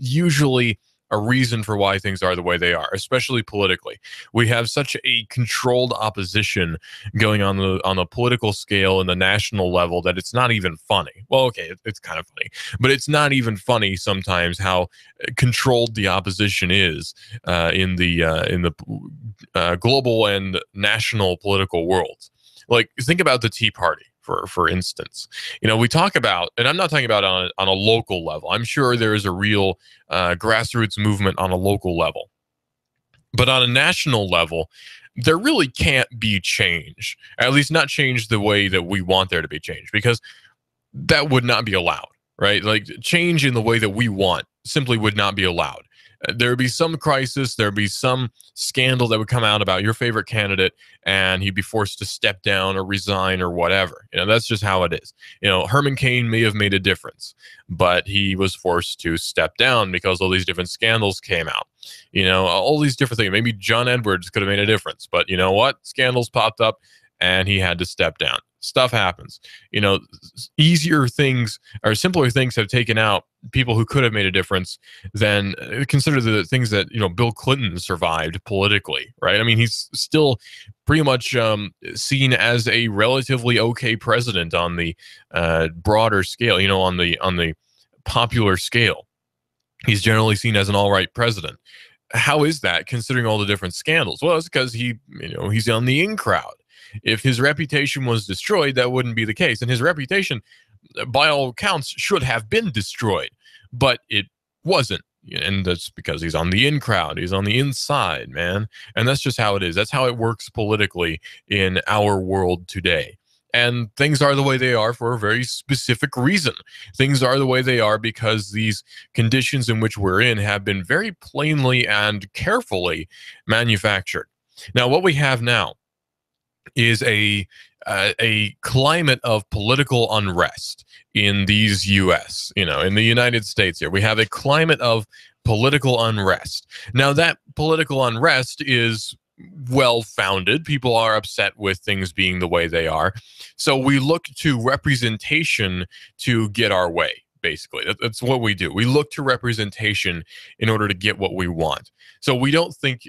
usually a reason for why things are the way they are, especially politically. We have such a controlled opposition going on the political scale and the national level that it's not even funny. Well, okay, it's kind of funny, but it's not even funny sometimes how controlled the opposition is in the global and national political worlds. Like, think about the Tea Party. For instance, we talk about, and I'm not talking about on a local level. I'm sure there is a real grassroots movement on a local level, but on a national level, there really can't be change. At least not change the way that we want there to be change, because that would not be allowed, right? Like, change in the way that we want simply would not be allowed. There would be some crisis, there would be some scandal that would come out about your favorite candidate, and he'd be forced to step down or resign or whatever. That's just how it is. Herman Cain may have made a difference, but he was forced to step down because all these different scandals came out. All these different things. Maybe John Edwards could have made a difference, but you know what? Scandals popped up and he had to step down. Stuff happens. Easier things or simpler things have taken out people who could have made a difference than consider the things that, Bill Clinton survived politically, right? I mean, he's still pretty much seen as a relatively okay president on the broader scale, on the popular scale. He's generally seen as an all right president. How is that, considering all the different scandals? Well, it's because he's on the in crowd. If his reputation was destroyed, that wouldn't be the case. And his reputation, by all accounts, should have been destroyed, but it wasn't. And that's because he's on the in crowd. He's on the inside, man. And that's just how it is. That's how it works politically in our world today. And things are the way they are for a very specific reason. Things are the way they are because these conditions in which we're in have been very plainly and carefully manufactured. Now, what we have now is a climate of political unrest in these U.S., in the United States here. We have a climate of political unrest. Now, that political unrest is well-founded. People are upset with things being the way they are. So we look to representation to get our way, basically. That's what we do. We look to representation in order to get what we want. So we don't think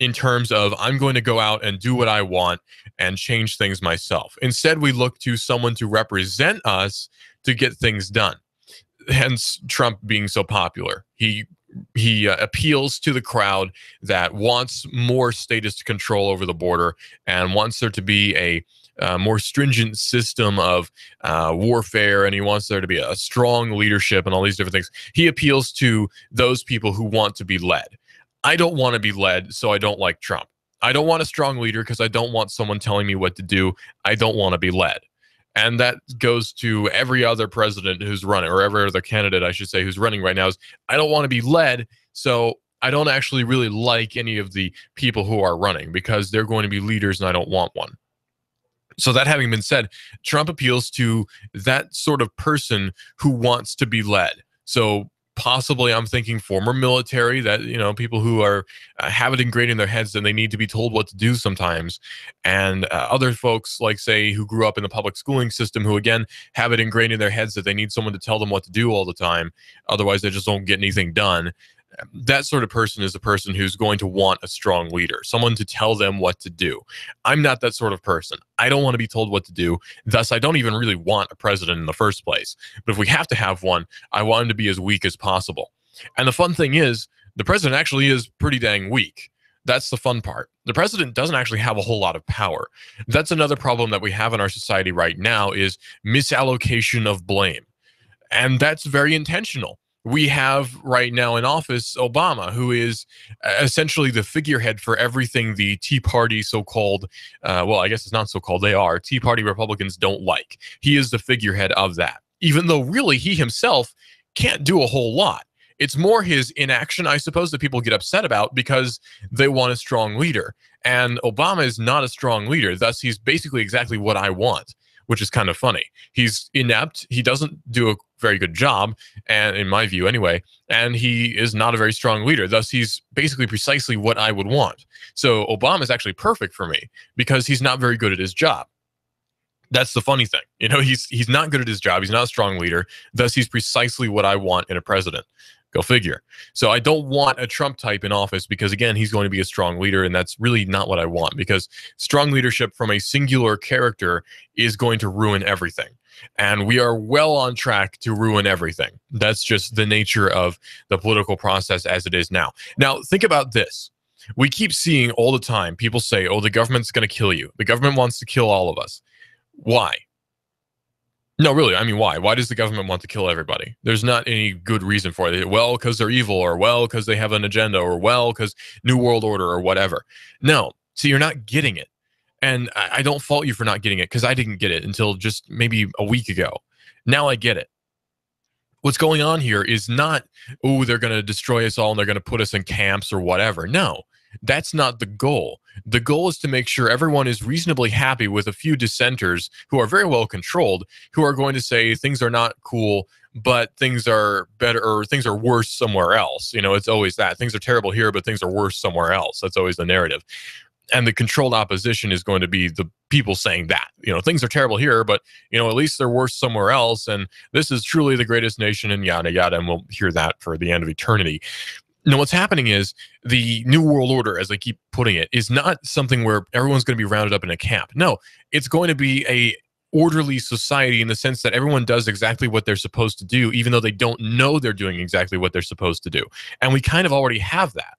in terms of, I'm going to go out and do what I want and change things myself. Instead, we look to someone to represent us to get things done. Hence, Trump being so popular. He appeals to the crowd that wants more statist control over the border and wants there to be a more stringent system of warfare, and he wants there to be a strong leadership and all these different things. He appeals to those people who want to be led. I don't want to be led, so I don't like Trump. I don't want a strong leader because I don't want someone telling me what to do. I don't want to be led. And that goes to every other president who's running, or every other candidate, I should say, who's running right now, is I don't want to be led, so I don't actually really like any of the people who are running because they're going to be leaders and I don't want one. So that having been said, Trump appeals to that sort of person who wants to be led. So possibly I'm thinking former military, that, people who are have it ingrained in their heads that they need to be told what to do sometimes. And other folks, like, say, who grew up in the public schooling system, who, again, have it ingrained in their heads that they need someone to tell them what to do all the time. Otherwise, they just don't get anything done. That sort of person is the person who's going to want a strong leader, someone to tell them what to do. I'm not that sort of person. I don't want to be told what to do. Thus, I don't even really want a president in the first place. But if we have to have one, I want him to be as weak as possible. And the fun thing is, the president actually is pretty dang weak. That's the fun part. The president doesn't actually have a whole lot of power. That's another problem that we have in our society right now, is misallocation of blame. And that's very intentional. We have right now in office Obama, who is essentially the figurehead for everything the Tea Party so-called, well, I guess it's not so-called, they are, Tea Party Republicans don't like. He is the figurehead of that, even though really he himself can't do a whole lot. It's more his inaction, I suppose, that people get upset about because they want a strong leader. And Obama is not a strong leader. Thus, he's basically exactly what I want, which is kind of funny. He's inept. He doesn't do a very good job, and in my view anyway, and he is not a very strong leader. Thus, he's basically precisely what I would want. So Obama is actually perfect for me because he's not very good at his job. That's the funny thing. He's not good at his job. He's not a strong leader. Thus, he's precisely what I want in a president. Go figure. So I don't want a Trump type in office because, again, he's going to be a strong leader, and that's really not what I want, because strong leadership from a singular character is going to ruin everything. And we are well on track to ruin everything. That's just the nature of the political process as it is now. Now, think about this. We keep seeing all the time people say, oh, the government's going to kill you. The government wants to kill all of us. Why? No, really. I mean, why? Why does the government want to kill everybody? There's not any good reason for it. Well, because they're evil, or well, because they have an agenda, or well, because New World Order, or whatever. No. See, you're not getting it. And I don't fault you for not getting it, because I didn't get it until just maybe a week ago. Now I get it. What's going on here is not, oh, they're going to destroy us all and they're going to put us in camps or whatever. No, that's not the goal. The goal is to make sure everyone is reasonably happy with a few dissenters who are very well controlled, who are going to say things are not cool, but things are better, or things are worse somewhere else. It's always that. Things are terrible here, but things are worse somewhere else. That's always the narrative. And the controlled opposition is going to be the people saying that, things are terrible here, but, at least they're worse somewhere else. And this is truly the greatest nation, and yada, yada. And we'll hear that for the end of eternity. Now, what's happening is the New World Order, as I keep putting it, is not something where everyone's going to be rounded up in a camp. No, it's going to be a orderly society, in the sense that everyone does exactly what they're supposed to do, even though they don't know they're doing exactly what they're supposed to do. And we kind of already have that,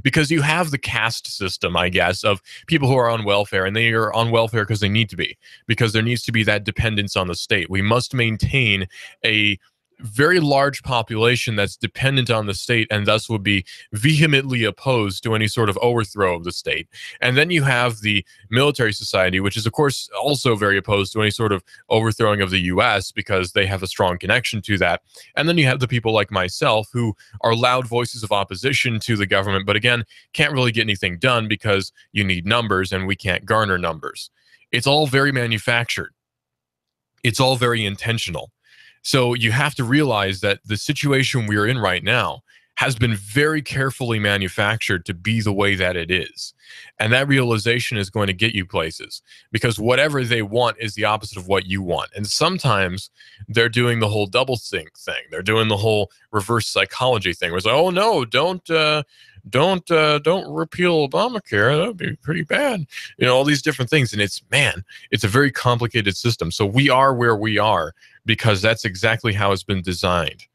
because you have the caste system, I guess, of people who are on welfare, and they are on welfare because they need to be, because there needs to be that dependence on the state. We must maintain a very large population that's dependent on the state, and thus would be vehemently opposed to any sort of overthrow of the state. And then you have the military society, which is, of course, also very opposed to any sort of overthrowing of the U.S. because they have a strong connection to that. And then you have the people like myself who are loud voices of opposition to the government, but again, can't really get anything done because you need numbers, and we can't garner numbers. It's all very manufactured. It's all very intentional. So you have to realize that the situation we're in right now has been very carefully manufactured to be the way that it is. And that realization is going to get you places, because whatever they want is the opposite of what you want. And sometimes they're doing the whole double think thing. They're doing the whole reverse psychology thing, where it's like, oh no, don't repeal Obamacare. That would be pretty bad. All these different things. And it's a very complicated system. So we are where we are because that's exactly how it's been designed.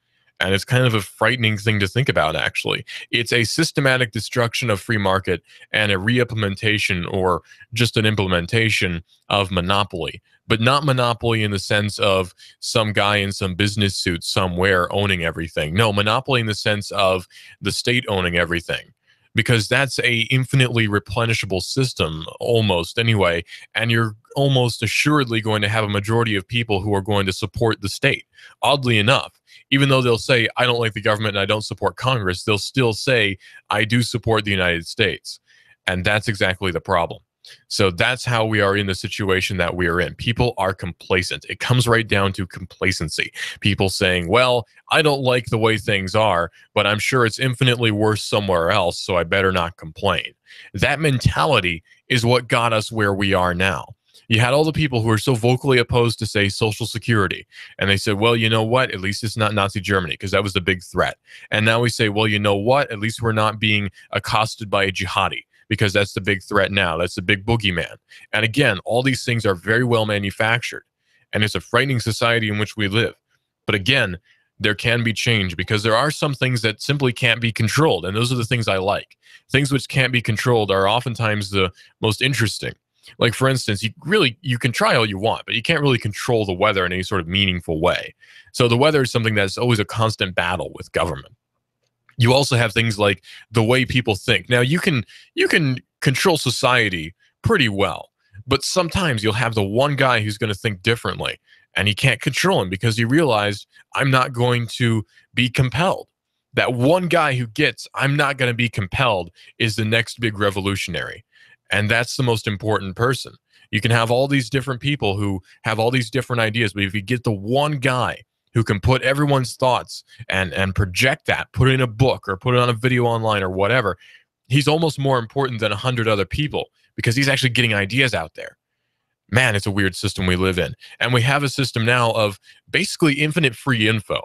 And it's kind of a frightening thing to think about, actually. It's a systematic destruction of free market and a re-implementation, or just an implementation of monopoly. But not monopoly in the sense of some guy in some business suit somewhere owning everything. No, monopoly in the sense of the state owning everything. Because that's a infinitely replenishable system, almost anyway, and you're almost assuredly going to have a majority of people who are going to support the state. Oddly enough, even though they'll say, I don't like the government and I don't support Congress, they'll still say, I do support the United States. And that's exactly the problem. So that's how we are in the situation that we are in. People are complacent. It comes right down to complacency. People saying, well, I don't like the way things are, but I'm sure it's infinitely worse somewhere else, so I better not complain. That mentality is what got us where we are now. You had all the people who are so vocally opposed to, say, Social Security. And they said, well, you know what? At least it's not Nazi Germany, because that was the big threat. And now we say, well, you know what? At least we're not being accosted by a jihadi, because that's the big threat now. That's the big boogeyman. And again, all these things are very well manufactured. And it's a frightening society in which we live. But again, there can be change, because there are some things that simply can't be controlled. And those are the things I like. Things which can't be controlled are oftentimes the most interesting. Like, for instance, you can try all you want, but you can't really control the weather in any sort of meaningful way. So the weather is something that's always a constant battle with government. You also have things like the way people think. Now, you can control society pretty well, but sometimes you'll have the one guy who's going to think differently, and you can't control him because he realized, I'm not going to be compelled. That one guy who gets, I'm not going to be compelled, is the next big revolutionary. And that's the most important person. You can have all these different people who have all these different ideas, but if you get the one guy who can put everyone's thoughts and project that, put it in a book or put it on a video online or whatever, he's almost more important than 100 other people, because he's actually getting ideas out there. Man, it's a weird system we live in. And we have a system now of basically infinite free info.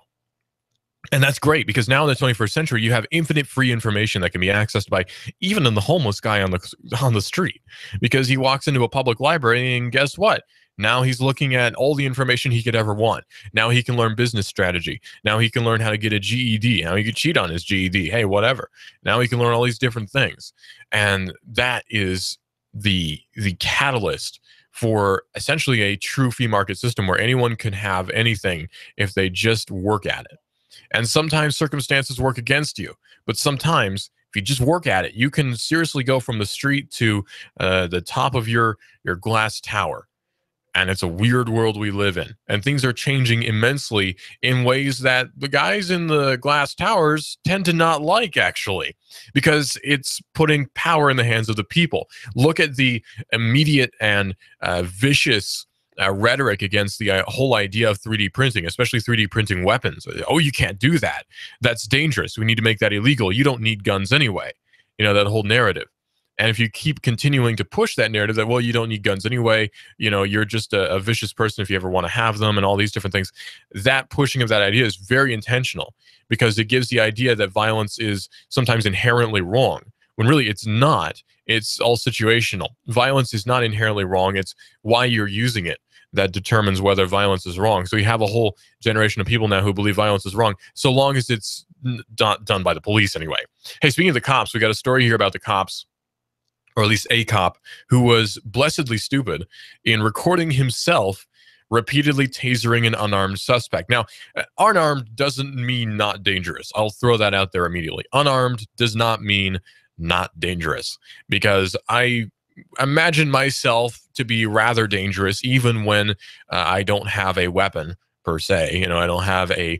And that's great because now in the 21st century, you have infinite free information that can be accessed by even the homeless guy on the street, because he walks into a public library and guess what? Now he's looking at all the information he could ever want. Now he can learn business strategy. Now he can learn how to get a GED. Now he could cheat on his GED. Hey, whatever. Now he can learn all these different things. And that is the catalyst for essentially a true free market system where anyone can have anything if they just work at it. And sometimes circumstances work against you, but sometimes if you just work at it, you can seriously go from the street to the top of your glass tower. And it's a weird world we live in. And things are changing immensely in ways that the guys in the glass towers tend to not like, actually, because it's putting power in the hands of the people. Look at the immediate and vicious rhetoric against the whole idea of 3D printing, especially 3D printing weapons. Oh, you can't do that. That's dangerous. We need to make that illegal. You don't need guns anyway. You know, that whole narrative. And if you keep continuing to push that narrative that, well, you don't need guns anyway, you know, you're just a vicious person if you ever want to have them and all these different things, that pushing of that idea is very intentional because it gives the idea that violence is sometimes inherently wrong, when really it's not. It's all situational. Violence is not inherently wrong. It's why you're using it that determines whether violence is wrong. So you have a whole generation of people now who believe violence is wrong, so long as it's not done by the police anyway. Hey, speaking of the cops, we got a story here about the cops, or at least a cop, who was blessedly stupid in recording himself repeatedly tasering an unarmed suspect. Now, unarmed doesn't mean not dangerous. I'll throw that out there immediately. Unarmed does not mean not dangerous, because I imagine myself to be rather dangerous even when I don't have a weapon per se. You know, I don't have a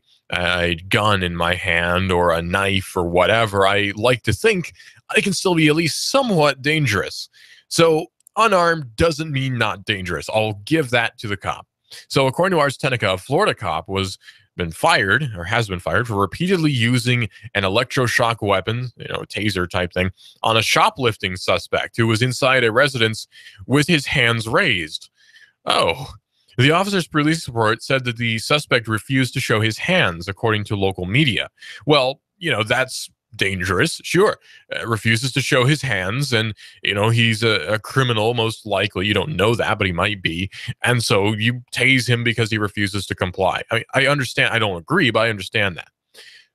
gun in my hand or a knife or whatever. I like to think I can still be at least somewhat dangerous. So unarmed doesn't mean not dangerous. I'll give that to the cop. So according to Ars Technica, a Florida cop has been fired for repeatedly using an electroshock weapon, you know, a taser type thing, on a shoplifting suspect who was inside a residence with his hands raised. Oh. The officer's police report said that the suspect refused to show his hands, according to local media. Well, you know, that's dangerous, sure. Refuses to show his hands, and, you know, he's a criminal, most likely. You don't know that, but he might be. And so you tase him because he refuses to comply. I understand. I don't agree, but I understand that.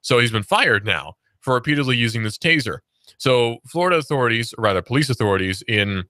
So he's been fired now for repeatedly using this taser. So Florida authorities, or rather police authorities in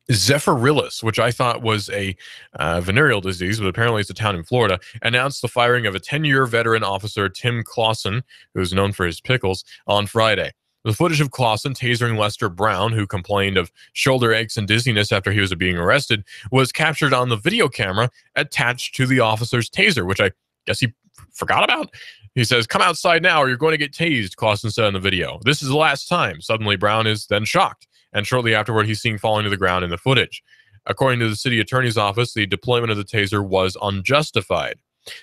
Zephyrillus, which I thought was a venereal disease, but apparently it's a town in Florida, announced the firing of a 10-year veteran officer, Tim Clausen, who's known for his pickles, on Friday. The footage of Clausen tasering Lester Brown, who complained of shoulder aches and dizziness after he was being arrested, was captured on the video camera attached to the officer's taser, which I guess he forgot about. He says, "Come outside now or you're going to get tased," Clausen said in the video. "This is the last time." Suddenly, Brown is then shocked, and shortly afterward, he's seen falling to the ground in the footage. According to the city attorney's office, the deployment of the taser was unjustified.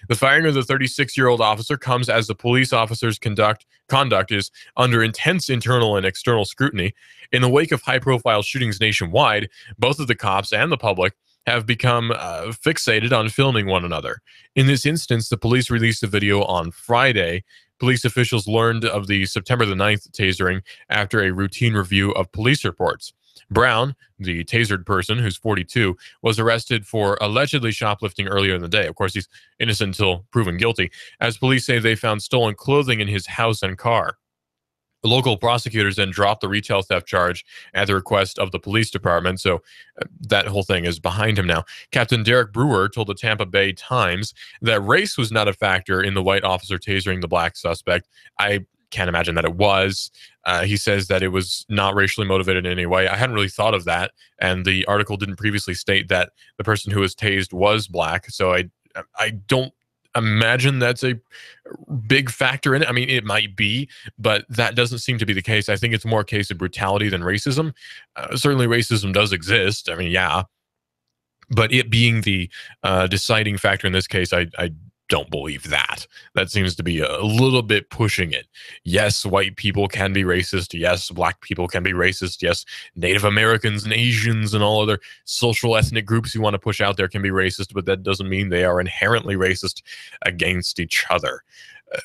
The firing of the 36-year-old officer comes as the police officer's conduct is under intense internal and external scrutiny. In the wake of high-profile shootings nationwide, both of the cops and the public have become fixated on filming one another. In this instance, the police released a video on Friday. Police officials learned of the September the 9th tasering after a routine review of police reports. Brown, the tasered person, who's 42, was arrested for allegedly shoplifting earlier in the day. Of course, he's innocent until proven guilty, as police say they found stolen clothing in his house and car. The local prosecutors then dropped the retail theft charge at the request of the police department, so that whole thing is behind him now. Captain Derek Brewer told the Tampa Bay Times that race was not a factor in the white officer tasering the black suspect. I can't imagine that it was. He says that it was not racially motivated in any way. I hadn't really thought of that, and the article didn't previously state that the person who was tased was black, so I don't imagine that's a big factor in it. I mean, it might be, but that doesn't seem to be the case. I think it's more a case of brutality than racism. Certainly racism does exist. I mean, yeah, but it being the deciding factor in this case, I don't believe that. That seems to be a little bit pushing it. Yes, white people can be racist. Yes, black people can be racist. Yes, Native Americans and Asians and all other social ethnic groups you want to push out there can be racist, but that doesn't mean they are inherently racist against each other.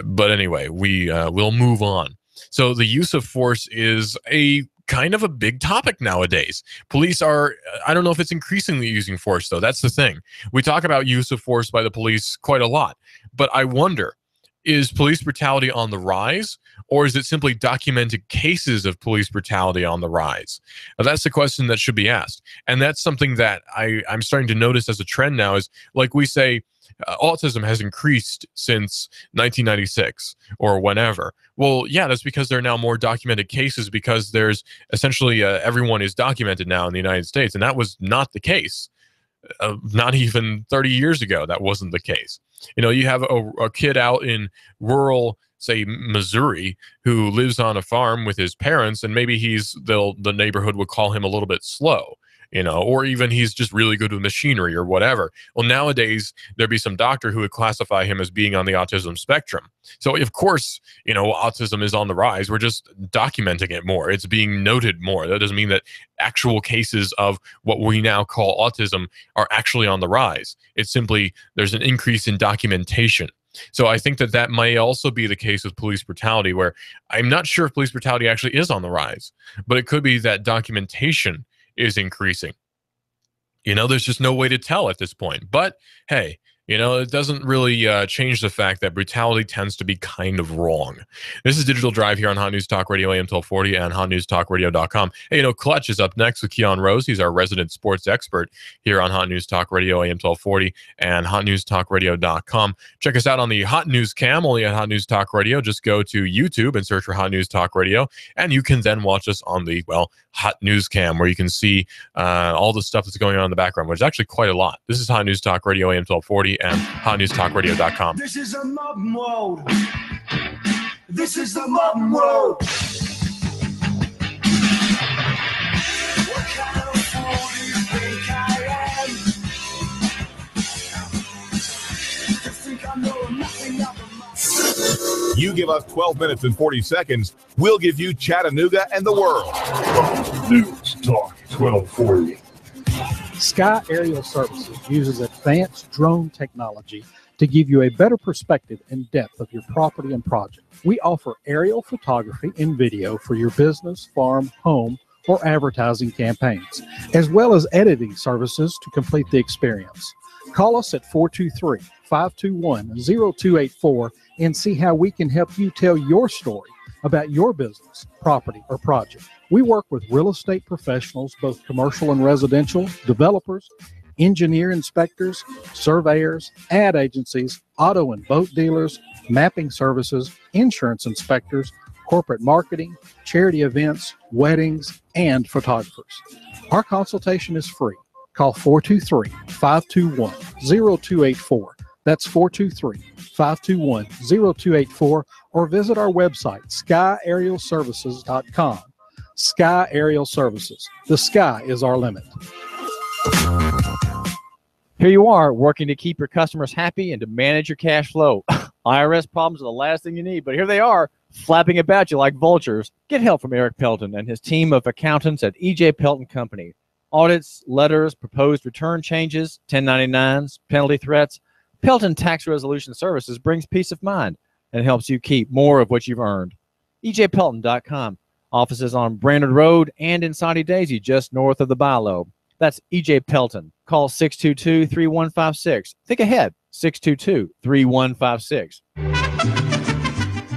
But anyway, we'll move on. So the use of force is a kind of a big topic nowadays. Police are, I don't know if it's increasingly using force, though. That's the thing. We talk about use of force by the police quite a lot, but I wonder, is police brutality on the rise, or is it simply documented cases of police brutality on the rise? Now, that's the question that should be asked. And that's something that I'm starting to notice as a trend now is, like we say, autism has increased since 1996 or whenever. Well, yeah, that's because there are now more documented cases, because there's essentially everyone is documented now in the United States. And that was not the case. Not even 30 years ago, that wasn't the case. You know, you have a kid out in rural, say, Missouri, who lives on a farm with his parents, and maybe the neighborhood would call him a little bit slow, you know, or even he's just really good with machinery or whatever. Well, nowadays, there'd be some doctor who would classify him as being on the autism spectrum. So, of course, you know, autism is on the rise. We're just documenting it more. It's being noted more. That doesn't mean that actual cases of what we now call autism are actually on the rise. It's simply there's an increase in documentation. So I think that may also be the case with police brutality, where I'm not sure if police brutality actually is on the rise, but it could be that documentation is increasing. You know, there's just no way to tell at this point. But hey, you know, it doesn't really change the fact that brutality tends to be kind of wrong. This is Digital Drive here on Hot News Talk Radio AM 1240 and hotnewstalkradio.com. Hey, you know, Clutch is up next with Keon Rose. He's our resident sports expert here on Hot News Talk Radio AM 1240 and hotnewstalkradio.com. Check us out on the Hot News Cam, only at Hot News Talk Radio. Just go to YouTube and search for Hot News Talk Radio, and you can then watch us on the, well, Hot News Cam, where you can see all the stuff that's going on in the background, which is actually quite a lot. This is Hot News Talk Radio AM 1240 and hotnewstalkradio.com. This is a modern world. This is the modern world. What kind of fool do you think I am? You think I know nothing about You give us 12 minutes and 40 seconds, we'll give you Chattanooga and the world. News Talk 1240. Sky Aerial Services uses advanced drone technology to give you a better perspective and depth of your property and project. We offer aerial photography and video for your business, farm, home, or advertising campaigns, as well as editing services to complete the experience. Call us at 423-521-0284 and see how we can help you tell your story about your business, property, or project. We work with real estate professionals, both commercial and residential, developers, engineer inspectors, surveyors, ad agencies, auto and boat dealers, mapping services, insurance inspectors, corporate marketing, charity events, weddings, and photographers. Our consultation is free. Call 423-521-0284. That's 423-521-0284, or visit our website, skyaerialservices.com. Sky Aerial Services. The sky is our limit. Here you are, working to keep your customers happy and to manage your cash flow. IRS problems are the last thing you need, but here they are, flapping about you like vultures. Get help from Eric Pelton and his team of accountants at E.J. Pelton Company. Audits, letters, proposed return changes, 1099s, penalty threats. Pelton Tax Resolution Services brings peace of mind and helps you keep more of what you've earned. EJPelton.com. Offices on Brainerd Road and in Soddy Daisy, just north of the Bilo. That's E.J. Pelton. Call 622-3156. Think ahead, 622-3156.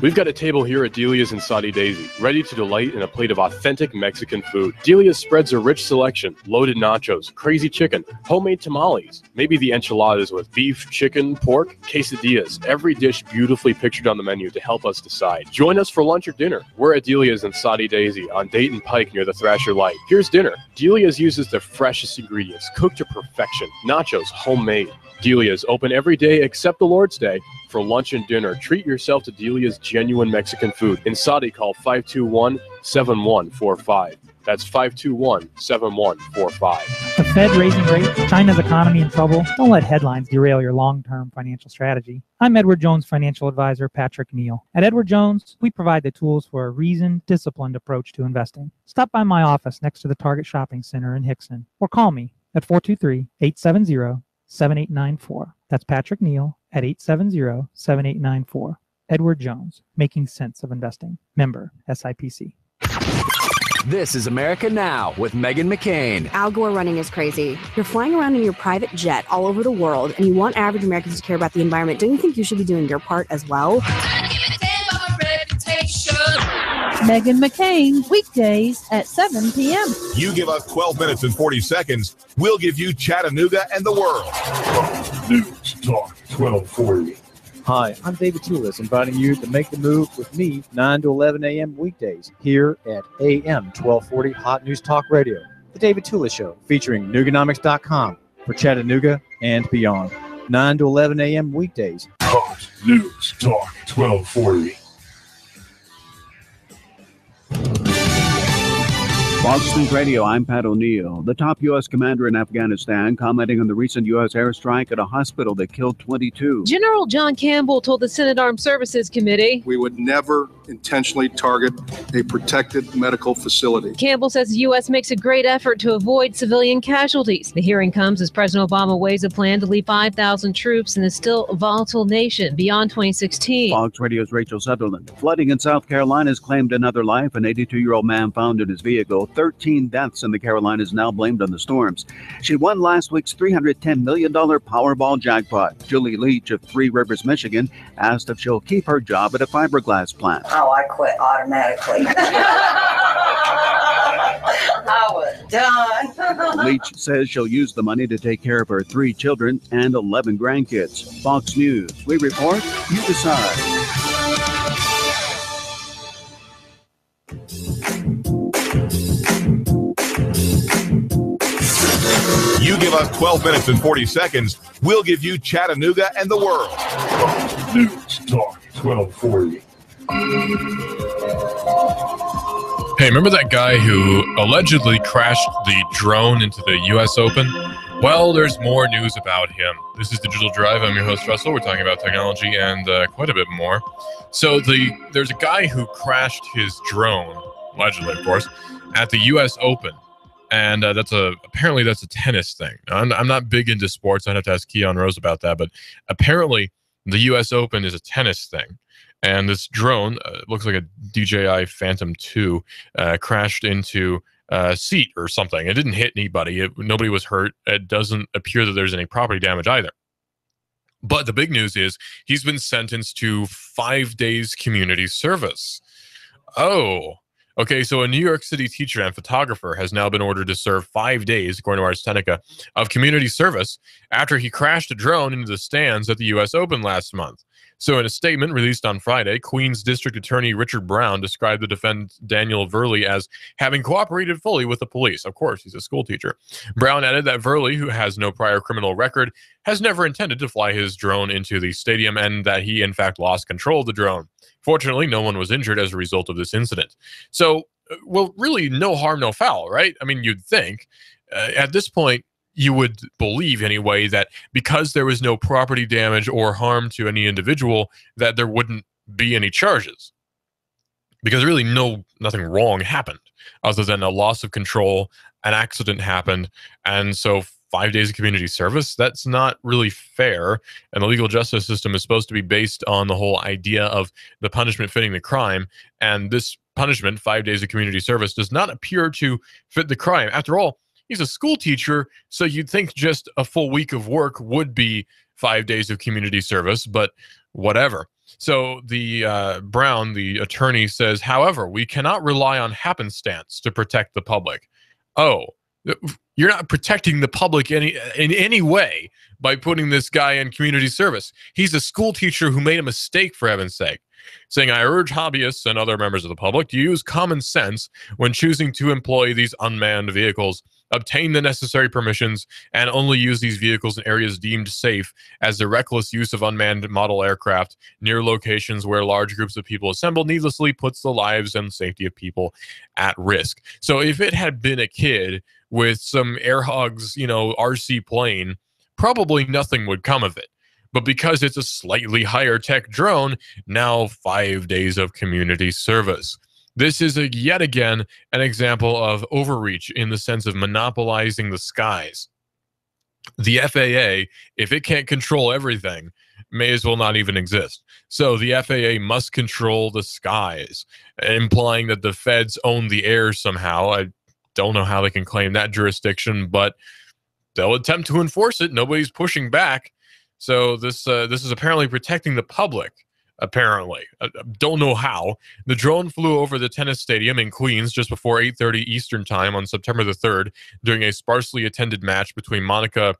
We've got a table here at Delia's in Soddy Daisy, ready to delight in a plate of authentic Mexican food. Delia's spreads a rich selection: loaded nachos, crazy chicken, homemade tamales, maybe the enchiladas with beef, chicken, pork, quesadillas. Every dish beautifully pictured on the menu to help us decide. Join us for lunch or dinner. We're at Delia's in Soddy Daisy on Dayton Pike near the Thrasher Light. Here's dinner. Delia's uses the freshest ingredients, cooked to perfection. Nachos, homemade. Delia's open every day except the Lord's Day. For lunch and dinner, treat yourself to Delia's genuine Mexican food. In Soddy, call 521-7145. That's 521-7145. The Fed raising rates, China's economy in trouble. Don't let headlines derail your long-term financial strategy. I'm Edward Jones financial advisor Patrick Neal. At Edward Jones, we provide the tools for a reasoned, disciplined approach to investing. Stop by my office next to the Target Shopping Center in Hickson, or call me at 423-870-7894. That's Patrick Neal at 870-7894. Edward Jones, making sense of investing. Member SIPC. This is America Now with Meghan McCain. Al Gore running is crazy. You're flying around in your private jet all over the world, and you want average Americans to care about the environment. Don't you think you should be doing your part as well? Meghan McCain, weekdays at 7 p.m. You give us 12 minutes and 40 seconds, we'll give you Chattanooga and the world. News Talk 1240. Hi, I'm David Tulis, inviting you to make the move with me 9 to 11 a.m. weekdays here at AM 1240 Hot News Talk Radio. The David Tulis Show, featuring Nooganomics.com for Chattanooga and beyond. 9 to 11 a.m. weekdays. Hot News Talk 1240. Fox News Radio, I'm Pat O'Neill. The top U.S. commander in Afghanistan commenting on the recent U.S. airstrike at a hospital that killed 22. General John Campbell told the Senate Armed Services Committee, "We would never intentionally target a protected medical facility." Campbell says the U.S. makes a great effort to avoid civilian casualties. The hearing comes as President Obama weighs a plan to leave 5,000 troops in the still volatile nation beyond 2016. Fox Radio's Rachel Sutherland. Flooding in South Carolina has claimed another life. An 82-year-old man found in his vehicle. 13 deaths in the Carolinas now blamed on the storms. She won last week's $310 million Powerball jackpot. Julie Leach of Three Rivers, Michigan, asked if she'll keep her job at a fiberglass plant. Oh, I quit automatically. I was done. Leach says she'll use the money to take care of her 3 children and 11 grandkids. Fox News. We report, you decide. You give us 12 minutes and 40 seconds, we'll give you Chattanooga and the world. News Talk 1240. Hey, remember that guy who allegedly crashed the drone into the U.S. Open? Well, there's more news about him. This is Digital Drive. I'm your host, Russell. We're talking about technology and quite a bit more. So there's a guy who crashed his drone, allegedly, of course, at the U.S. Open. And apparently that's a tennis thing. I'm not big into sports. I'd have to ask Keon Rose about that. But apparently the U.S. Open is a tennis thing. And this drone, looks like a DJI Phantom 2, crashed into a seat or something. It didn't hit anybody. Nobody was hurt. It doesn't appear that there's any property damage either. But the big news is he's been sentenced to 5 days community service. Oh, okay, so a New York City teacher and photographer has now been ordered to serve 5 days, according to Ars Technica, of community service after he crashed a drone into the stands at the U.S. Open last month. So in a statement released on Friday, Queens District Attorney Richard Brown described the defendant Daniel Verley as having cooperated fully with the police. Of course, he's a school teacher. Brown added that Verley, who has no prior criminal record, has never intended to fly his drone into the stadium and that he, in fact, lost control of the drone. Fortunately, no one was injured as a result of this incident. So, well, really, no harm, no foul, right? I mean, you'd think at this point, you would believe anyway that because there was no property damage or harm to any individual, that there wouldn't be any charges. Because really nothing wrong happened other than a loss of control, an accident happened, and so 5 days of community service, that's not really fair. And the legal justice system is supposed to be based on the whole idea of the punishment fitting the crime. And this punishment, 5 days of community service, does not appear to fit the crime. After all, he's a school teacher, so you'd think just a full week of work would be 5 days of community service, but whatever. So the Brown, the attorney, says, however, we cannot rely on happenstance to protect the public. Oh, you're not protecting the public in any way by putting this guy in community service. He's a school teacher who made a mistake, for heaven's sake. Saying, I urge hobbyists and other members of the public to use common sense when choosing to employ these unmanned vehicles obtain the necessary permissions, and only use these vehicles in areas deemed safe, as the reckless use of unmanned model aircraft near locations where large groups of people assemble needlessly puts the lives and safety of people at risk. So if it had been a kid with some Air Hogs, RC plane, probably nothing would come of it. But because it's a slightly higher tech drone, now 5 days of community service. This is yet again an example of overreach in the sense of monopolizing the skies. The FAA, if it can't control everything, may as well not even exist. So the FAA must control the skies, implying that the feds own the air somehow. I don't know how they can claim that jurisdiction, but they'll attempt to enforce it. Nobody's pushing back. So this is apparently protecting the public, apparently. I don't know how. The drone flew over the tennis stadium in Queens just before 8:30 Eastern time on September the 3rd during a sparsely attended match between Monica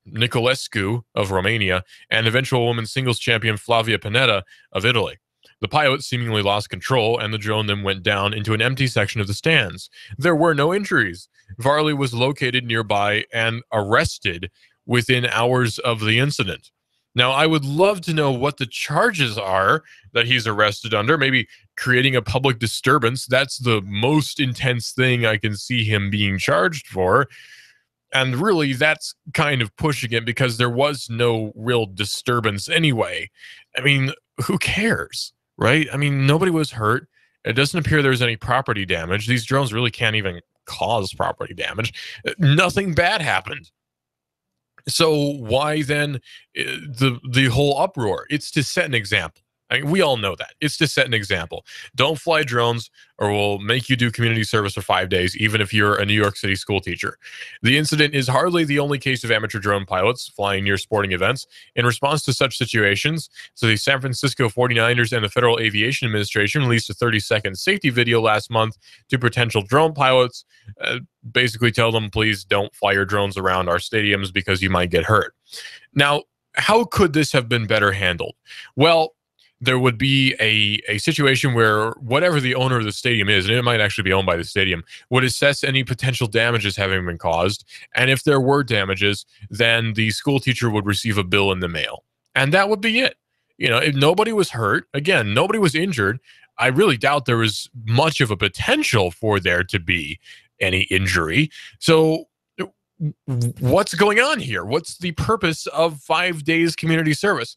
Nicolescu of Romania and eventual women's singles champion Flavia Pannetta of Italy. The pilot seemingly lost control, and the drone then went down into an empty section of the stands. There were no injuries. Varley was located nearby and arrested within hours of the incident. Now, I would love to know what the charges are that he's arrested under. Maybe creating a public disturbance. That's the most intense thing I can see him being charged for. And really, that's kind of pushing it because there was no real disturbance anyway. I mean, who cares, right? I mean, nobody was hurt. It doesn't appear there's any property damage. These drones really can't even cause property damage. Nothing bad happened. So why then the whole uproar? It's to set an example. I mean, we all know that. It's to set an example. Don't fly drones or we'll make you do community service for 5 days, even if you're a New York City school teacher. The incident is hardly the only case of amateur drone pilots flying near sporting events. In response to such situations, so the San Francisco 49ers and the Federal Aviation Administration released a 30-second safety video last month to potential drone pilots. Basically tell them, please don't fly your drones around our stadiums because you might get hurt. Now, how could this have been better handled? Well, there would be a situation where whatever the owner of the stadium is, and it might actually be owned by the stadium, would assess any potential damages having been caused. And if there were damages, then the school teacher would receive a bill in the mail. And that would be it. If nobody was hurt, again, nobody was injured, I really doubt there was much of a potential for there to be any injury. So what's going on here? What's the purpose of 5 days community service?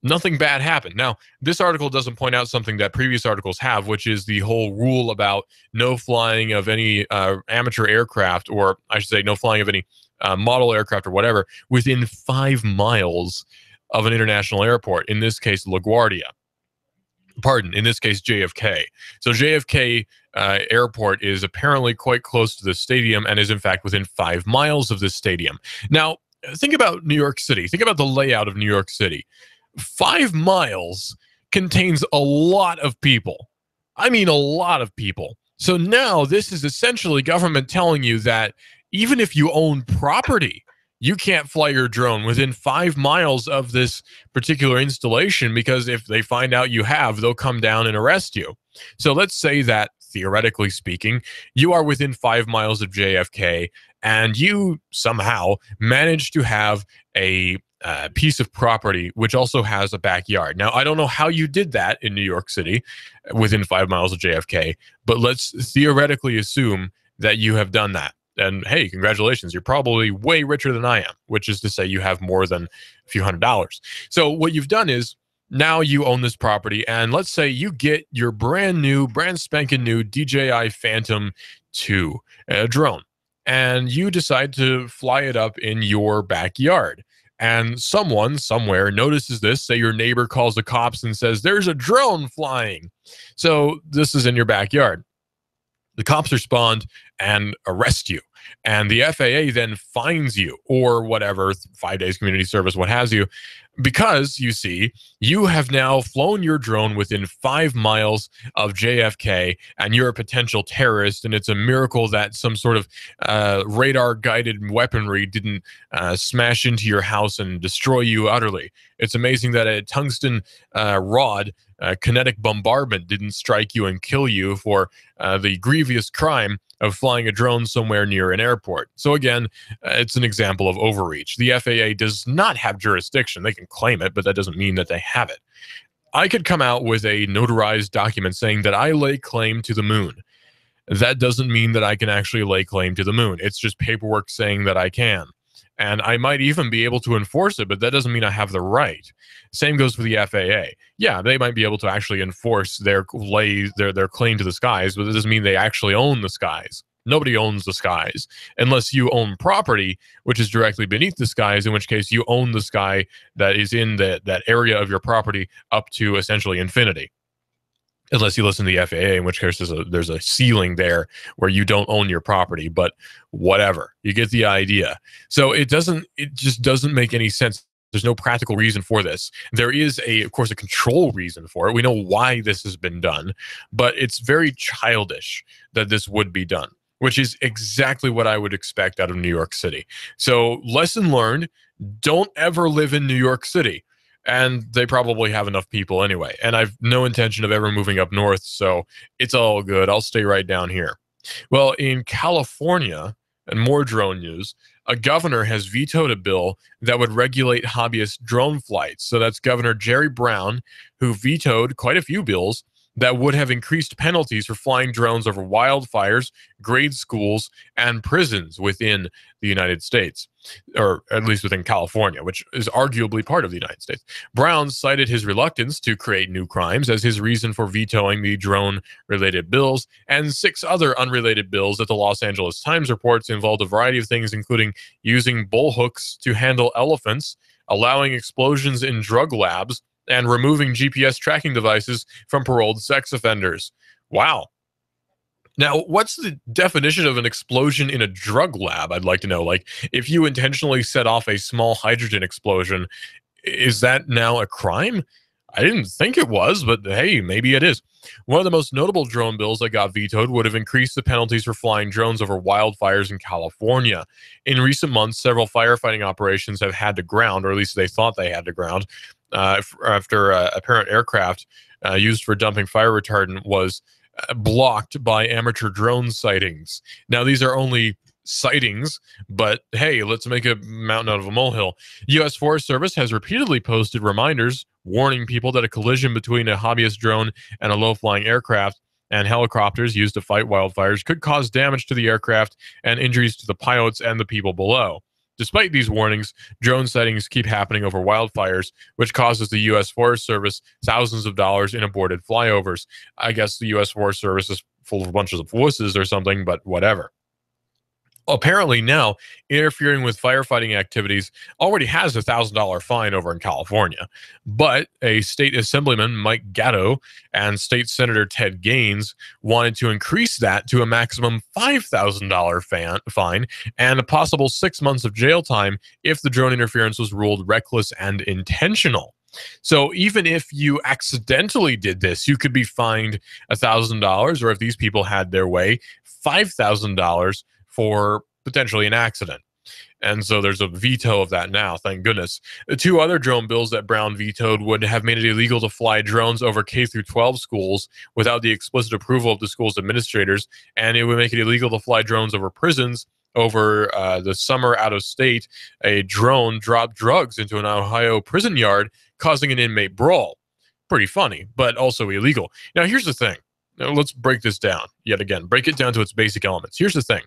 Nothing bad happened. Now, this article doesn't point out something that previous articles have, which is the whole rule about no flying of any amateur aircraft, or I should say no flying of any model aircraft or whatever, within 5 miles of an international airport, in this case, LaGuardia. Pardon, in this case, JFK. So JFK Airport is apparently quite close to the stadium and is, in fact, within 5 miles of this stadium. Now, think about New York City. Think about the layout of New York City. 5 miles contains a lot of people. I mean, a lot of people. So now this is essentially government telling you that even if you own property, you can't fly your drone within 5 miles of this particular installation, because if they find out you have, they'll come down and arrest you. So let's say that, theoretically speaking, you are within 5 miles of JFK and you somehow manage to have a piece of property which also has a backyard. Now, I don't know how you did that in New York City within 5 miles of JFK, but let's theoretically assume that you have done that. And hey, congratulations, you're probably way richer than I am, which is to say you have more than a few $100s. So what you've done is now you own this property, and let's say you get your brand spanking new DJI Phantom 2 drone, and you decide to fly it up in your backyard. And someone somewhere notices this. Say your neighbor calls the cops and says, there's a drone flying. So this is in your backyard. The cops respond and arrest you. And the FAA then fines you, or whatever, 5 days community service, what have you, because, you see, you have now flown your drone within 5 miles of JFK, and you're a potential terrorist, and it's a miracle that some sort of radar-guided weaponry didn't smash into your house and destroy you utterly. It's amazing that a tungsten rod kinetic bombardment didn't strike you and kill you for the grievous crime of flying a drone somewhere near an airport. So again, it's an example of overreach. The FAA does not have jurisdiction. They can claim it, but that doesn't mean that they have it. I could come out with a notarized document saying that I lay claim to the moon. That doesn't mean that I can actually lay claim to the moon. It's just paperwork saying that I can. And I might even be able to enforce it, but that doesn't mean I have the right. Same goes for the FAA. Yeah, they might be able to actually enforce their claim to the skies, but it doesn't mean they actually own the skies. Nobody owns the skies unless you own property, which is directly beneath the skies, in which case you own the sky that is in that area of your property up to essentially infinity. Unless you listen to the FAA, in which case there's a ceiling there where you don't own your property, but whatever. You get the idea. So it just doesn't make any sense. There's no practical reason for this. There is, of course, a control reason for it. We know why this has been done, but it's very childish that this would be done, which is exactly what I would expect out of New York City. So lesson learned, don't ever live in New York City. And they probably have enough people anyway. And I've no intention of ever moving up north, so it's all good. I'll stay right down here. Well, in California, and more drone news, a governor has vetoed a bill that would regulate hobbyist drone flights. So that's Governor Jerry Brown, who vetoed quite a few bills that would have increased penalties for flying drones over wildfires, grade schools, and prisons within the United States, or at least within California, which is arguably part of the United States. Brown cited his reluctance to create new crimes as his reason for vetoing the drone-related bills, and 6 other unrelated bills that the Los Angeles Times reports involved a variety of things, including using bullhooks to handle elephants, allowing explosions in drug labs, and removing GPS tracking devices from paroled sex offenders. Wow. Now, what's the definition of an explosion in a drug lab? I'd like to know. Like, if you intentionally set off a small hydrogen explosion, is that now a crime? I didn't think it was, but hey, maybe it is. One of the most notable drone bills that got vetoed would have increased the penalties for flying drones over wildfires in California. In recent months, several firefighting operations have had to ground, or at least they thought they had to ground, after apparent aircraft used for dumping fire retardant was blocked by amateur drone sightings. Now, these are only sightings, but hey, let's make a mountain out of a molehill. U.S. Forest Service has repeatedly posted reminders warning people that a collision between a hobbyist drone and a low-flying aircraft and helicopters used to fight wildfires could cause damage to the aircraft and injuries to the pilots and the people below. Despite these warnings, drone sightings keep happening over wildfires, which causes the U.S. Forest Service thousands of dollars in aborted flyovers. I guess the U.S. Forest Service is full of bunches of wusses or something, but whatever. Apparently now, interfering with firefighting activities already has a $1,000 fine over in California. But a state assemblyman, Mike Gatto, and state senator Ted Gaines wanted to increase that to a maximum $5,000 fine and a possible 6 months of jail time if the drone interference was ruled reckless and intentional. So even if you accidentally did this, you could be fined $1,000, or if these people had their way, $5,000 for potentially an accident. And so there's a veto of that now, thank goodness. The 2 other drone bills that Brown vetoed would have made it illegal to fly drones over K-12 schools without the explicit approval of the school's administrators, and it would make it illegal to fly drones over prisons. Over the summer out of state, a drone dropped drugs into an Ohio prison yard, causing an inmate brawl. Pretty funny, but also illegal. Now, here's the thing. Now, let's break this down yet again. Break it down to its basic elements. Here's the thing.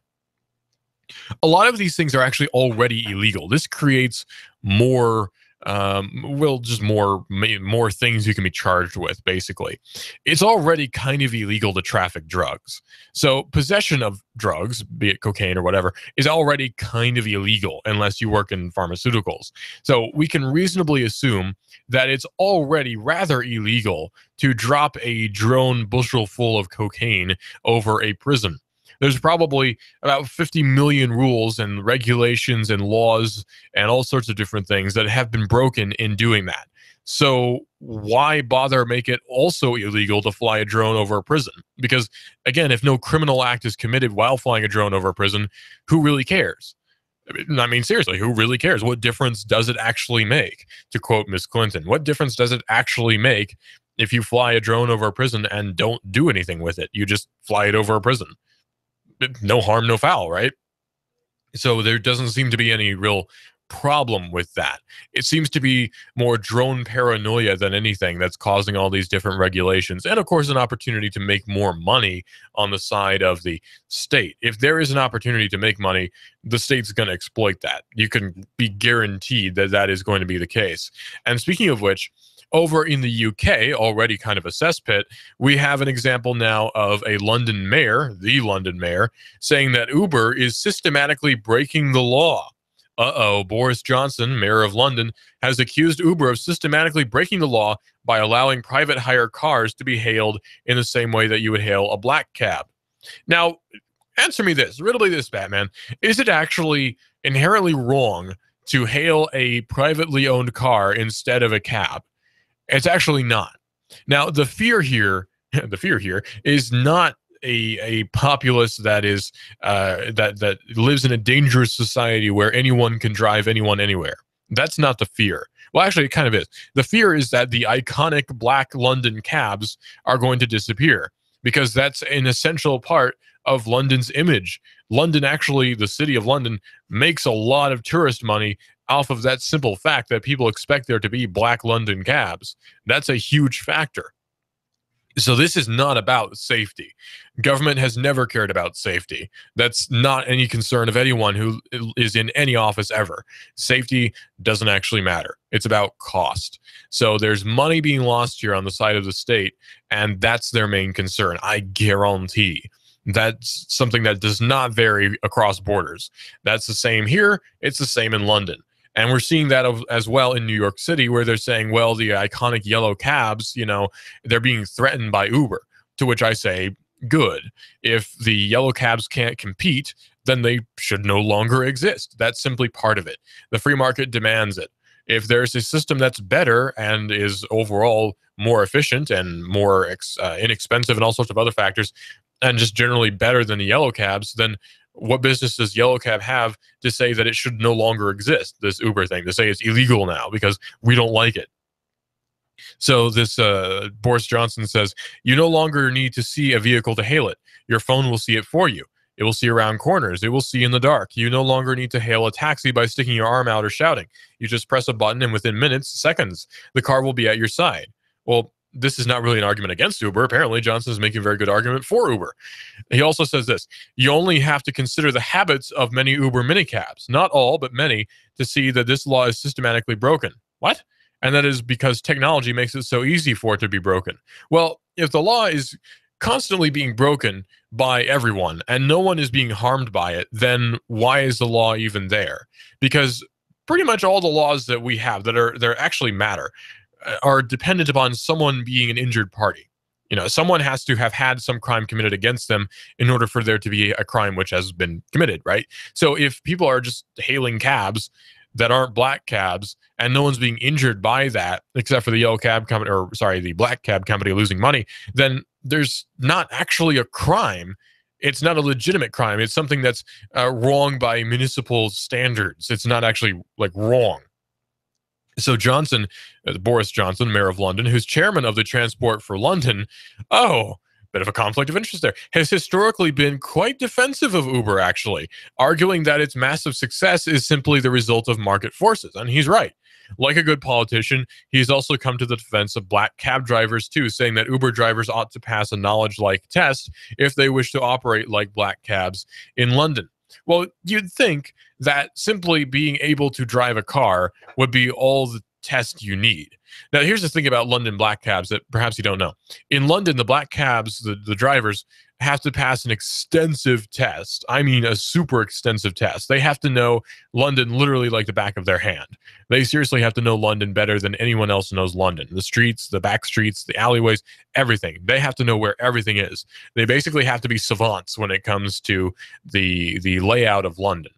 A lot of these things are actually already illegal. This creates more, just more things you can be charged with, basically. It's already kind of illegal to traffic drugs. So possession of drugs, be it cocaine or whatever, is already kind of illegal unless you work in pharmaceuticals. So we can reasonably assume that it's already rather illegal to drop a drone bushel full of cocaine over a prison. There's probably about 50 million rules and regulations and laws and all sorts of different things that have been broken in doing that. So why bother make it also illegal to fly a drone over a prison? Because, again, if no criminal act is committed while flying a drone over a prison, who really cares? I mean, seriously, who really cares? What difference does it actually make? To quote Miss Clinton, what difference does it actually make if you fly a drone over a prison and don't do anything with it. You just fly it over a prison. No harm, no foul, right? So there doesn't seem to be any real problem with that. It seems to be more drone paranoia than anything that's causing all these different regulations. And of course, an opportunity to make more money on the side of the state. If there is an opportunity to make money, the state's going to exploit that. You can be guaranteed that that is going to be the case. And speaking of which, over in the UK, already kind of a cesspit, we have an example now of a London mayor, the London mayor, saying that Uber is systematically breaking the law. Boris Johnson, mayor of London, has accused Uber of systematically breaking the law by allowing private hire cars to be hailed in the same way that you would hail a black cab. Now, answer me this, riddle me this, Batman. Is it actually inherently wrong to hail a privately owned car instead of a cab? It's actually not. Now, the fear here is not a populace that is that lives in a dangerous society where anyone can drive anyone anywhere. That's not the fear. Well, actually, it kind of is. The fear is that the iconic black London cabs are going to disappear because that's an essential part of London's image. London, actually, the city of London, makes a lot of tourist money off of that simple fact that people expect there to be black London cabs. That's a huge factor. So this is not about safety. Government has never cared about safety. That's not any concern of anyone who is in any office ever. Safety doesn't actually matter. It's about cost. So there's money being lost here on the side of the state, and that's their main concern. I guarantee. That's something that does not vary across borders. That's the same here. It's the same in London. And we're seeing that as well in New York City, where they're saying, well, the iconic yellow cabs, they're being threatened by Uber, to which I say, good. If the yellow cabs can't compete, then they should no longer exist. That's simply part of it. The free market demands it. If there's a system that's better and is overall more efficient and more inexpensive and all sorts of other factors, and just generally better than the yellow cabs, then what business does Yellow Cab have to say that it should no longer exist, this Uber thing, to say it's illegal now because we don't like it? So this Boris Johnson says, you no longer need to see a vehicle to hail it. Your phone will see it for you. It will see around corners. It will see in the dark. You no longer need to hail a taxi by sticking your arm out or shouting. You just press a button and within minutes, seconds, the car will be at your side. Well, this is not really an argument against Uber. Apparently, Johnson is making a very good argument for Uber. He also says this: you only have to consider the habits of many Uber minicabs, not all, but many, to see that this law is systematically broken. What? And that is because technology makes it so easy for it to be broken. Well, if the law is constantly being broken by everyone and no one is being harmed by it, then why is the law even there? Because pretty much all the laws that we have that actually matter are dependent upon someone being an injured party. Someone has to have had some crime committed against them in order for there to be a crime which has been committed, right? So if people are just hailing cabs that aren't black cabs and no one's being injured by that, except for the the black cab company losing money, then there's not actually a crime. It's not a legitimate crime. It's something that's wrong by municipal standards. It's not actually wrong. So Johnson, Boris Johnson, mayor of London, who's chairman of the Transport for London, bit of a conflict of interest there, has historically been quite defensive of Uber, actually, arguing that its massive success is simply the result of market forces. And he's right. Like a good politician, he's also come to the defense of black cab drivers, too, saying that Uber drivers ought to pass a knowledge-like test if they wish to operate like black cabs in London. Well, you'd think that simply being able to drive a car would be all the test you need. Now, here's the thing about London black cabs that perhaps you don't know. In London, the black cabs, the drivers, have to pass an extensive test. I mean, a super extensive test. They have to know London literally like the back of their hand. They seriously have to know London better than anyone else knows London. The streets, the back streets, the alleyways, everything. They have to know where everything is. They basically have to be savants when it comes to the layout of London.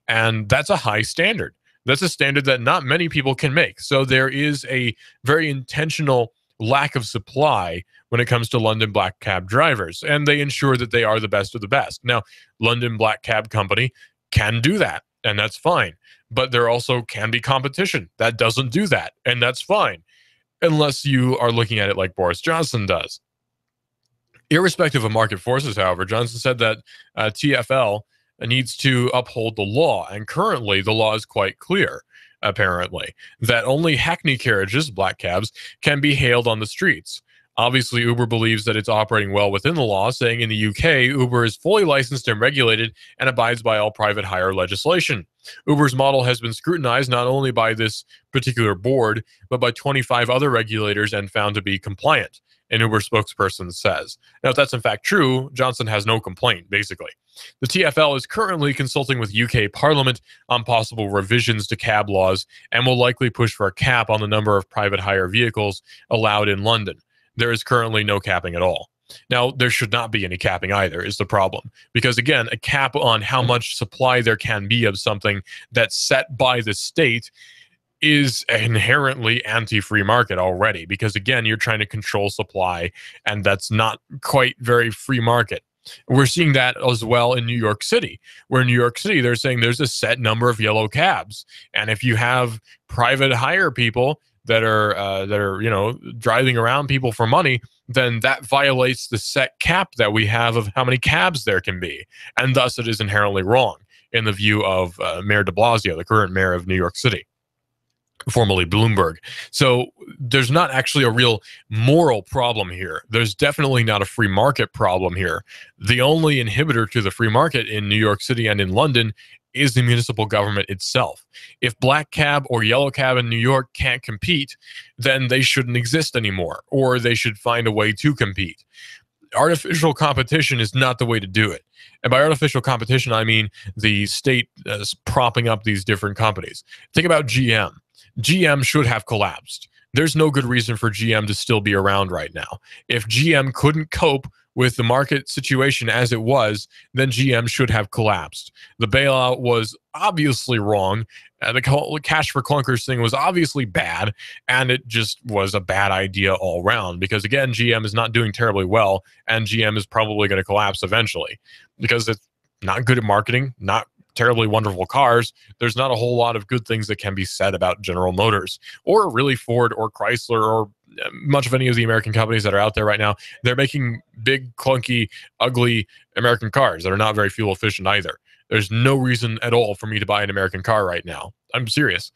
And that's a high standard. That's a standard that not many people can make. So there is a very intentional lack of supply when it comes to London black cab drivers, and they ensure that they are the best of the best. Now, London Black Cab Company can do that, and that's fine. But there also can be competition that doesn't do that, and that's fine. unless you are looking at it like Boris Johnson does. Irrespective of market forces, however, Johnson said that TfL needs to uphold the law, and currently the law is quite clear, apparently, that only Hackney carriages, black cabs, can be hailed on the streets. Obviously, Uber believes that it's operating well within the law, saying in the UK, Uber is fully licensed and regulated and abides by all private hire legislation. Uber's model has been scrutinized not only by this particular board, but by 25 other regulators and found to be compliant, an Uber spokesperson says. Now, if that's in fact true, Johnson has no complaint, basically. The TfL is currently consulting with UK Parliament on possible revisions to cab laws and will likely push for a cap on the number of private hire vehicles allowed in London. There is currently no capping at all. Now, there should not be any capping either, is the problem. Because again, a cap on how much supply there can be of something that's set by the state is inherently anti-free market already. Because again, you're trying to control supply, and that's not quite very free market. We're seeing that as well in New York City, where in New York City, they're saying there's a set number of yellow cabs. And if you have private hire people that are driving around people for money, then that violates the set cap that we have of how many cabs there can be, and thus it is inherently wrong in the view of Mayor De Blasio, the current mayor of New York City, formerly Bloomberg. So there's not actually a real moral problem here. There's definitely not a free market problem here. The only inhibitor to the free market in New York City and in London is the municipal government itself. If black cab or yellow cab in New York can't compete, then they shouldn't exist anymore, or they should find a way to compete. Artificial competition is not the way to do it. And by artificial competition, I mean the state propping up these different companies. Think about GM. GM should have collapsed. There's no good reason for GM to still be around right now. If GM couldn't cope with the market situation as it was, then GM should have collapsed. The bailout was obviously wrong. The cash for clunkers thing was obviously bad, and it just was a bad idea all around because, again, GM is not doing terribly well, and GM is probably going to collapse eventually because it's not good at marketing, not terribly wonderful cars. There's not a whole lot of good things that can be said about General Motors or really Ford or Chrysler or much of any of the American companies that are out there right now. They're making big, clunky, ugly American cars that are not very fuel efficient either. There's no reason at all for me to buy an American car right now. I'm serious.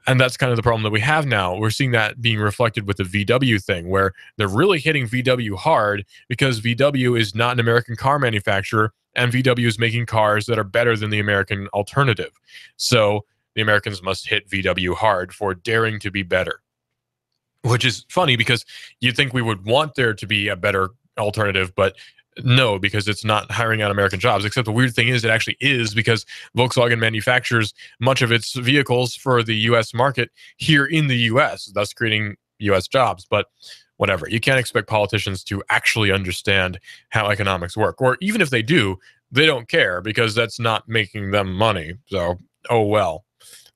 And that's kind of the problem that we have now. We're seeing that being reflected with the VW thing, where they're really hitting VW hard because VW is not an American car manufacturer, and VW is making cars that are better than the American alternative. So the Americans must hit VW hard for daring to be better. Which is funny because you'd think we would want there to be a better alternative, but no, because it's not hiring out American jobs. Except the weird thing is it actually is, because Volkswagen manufactures much of its vehicles for the U.S. market here in the U.S., thus creating U.S. jobs. But whatever. You can't expect politicians to actually understand how economics work. Or even if they do, they don't care because that's not making them money. So, oh well.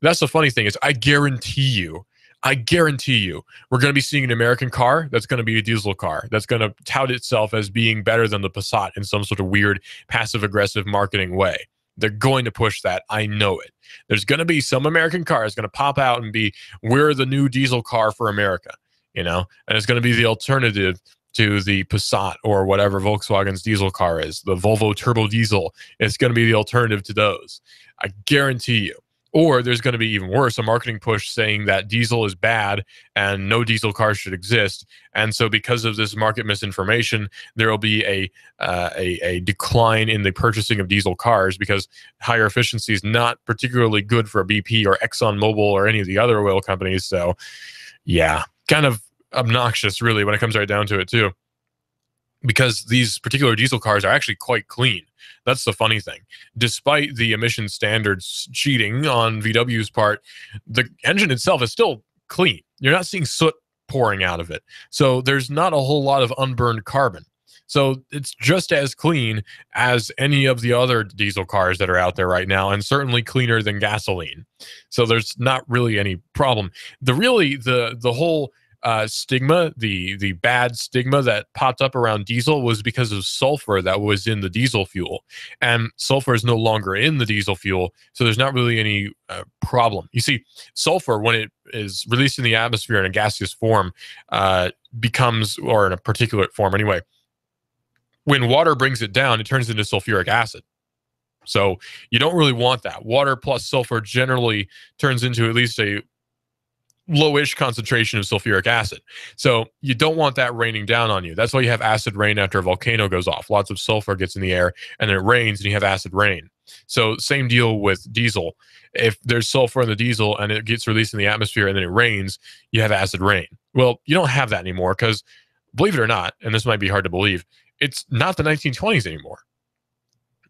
That's the funny thing is I guarantee you, we're going to be seeing an American car that's going to be a diesel car that's going to tout itself as being better than the Passat in some sort of weird passive-aggressive marketing way. They're going to push that. I know it. There's going to be some American car that's going to pop out and be, we're the new diesel car for America, and it's going to be the alternative to the Passat or whatever Volkswagen's diesel car is. The Volvo Turbo Diesel. It's going to be the alternative to those. I guarantee you. Or there's going to be even worse, a marketing push saying that diesel is bad and no diesel cars should exist. And so because of this market misinformation, there will be a decline in the purchasing of diesel cars because higher efficiency is not particularly good for BP or ExxonMobil or any of the other oil companies. So yeah, kind of obnoxious really when it comes right down to it too. Because these particular diesel cars are actually quite clean. That's the funny thing. Despite the emission standards cheating on VW's part, the engine itself is still clean. You're not seeing soot pouring out of it. So there's not a whole lot of unburned carbon. So it's just as clean as any of the other diesel cars that are out there right now, and certainly cleaner than gasoline. So there's not really any problem. The whole stigma, the bad stigma that popped up around diesel was because of sulfur that was in the diesel fuel. And sulfur is no longer in the diesel fuel, so there's not really any problem. You see, sulfur, when it is released in the atmosphere in a gaseous form, becomes, or in a particulate form anyway, when water brings it down, it turns into sulfuric acid. So you don't really want that. Water plus sulfur generally turns into at least a lowish concentration of sulfuric acid. So you don't want that raining down on you. That's why you have acid rain after a volcano goes off. Lots of sulfur gets in the air and then it rains and you have acid rain. So same deal with diesel. If there's sulfur in the diesel and it gets released in the atmosphere and then it rains, you have acid rain. Well, you don't have that anymore because, believe it or not, and this might be hard to believe, it's not the 1920s anymore.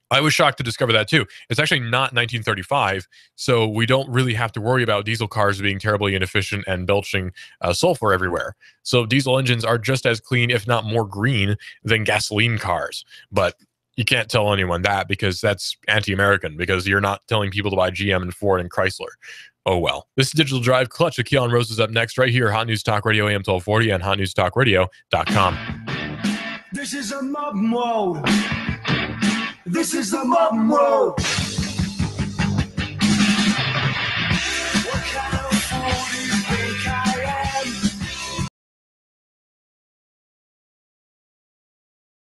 I was shocked to discover that too. It's actually not 1935, so we don't really have to worry about diesel cars being terribly inefficient and belching sulfur everywhere. So diesel engines are just as clean, if not more green, than gasoline cars. But you can't tell anyone that because that's anti-American, because you're not telling people to buy GM and Ford and Chrysler. Oh well. This is Digital Drive Clutch. Keon Rose is up next right here, Hot News Talk Radio AM 1240 and hotnewstalkradio.com. This is a mob mode. This is the mob mode.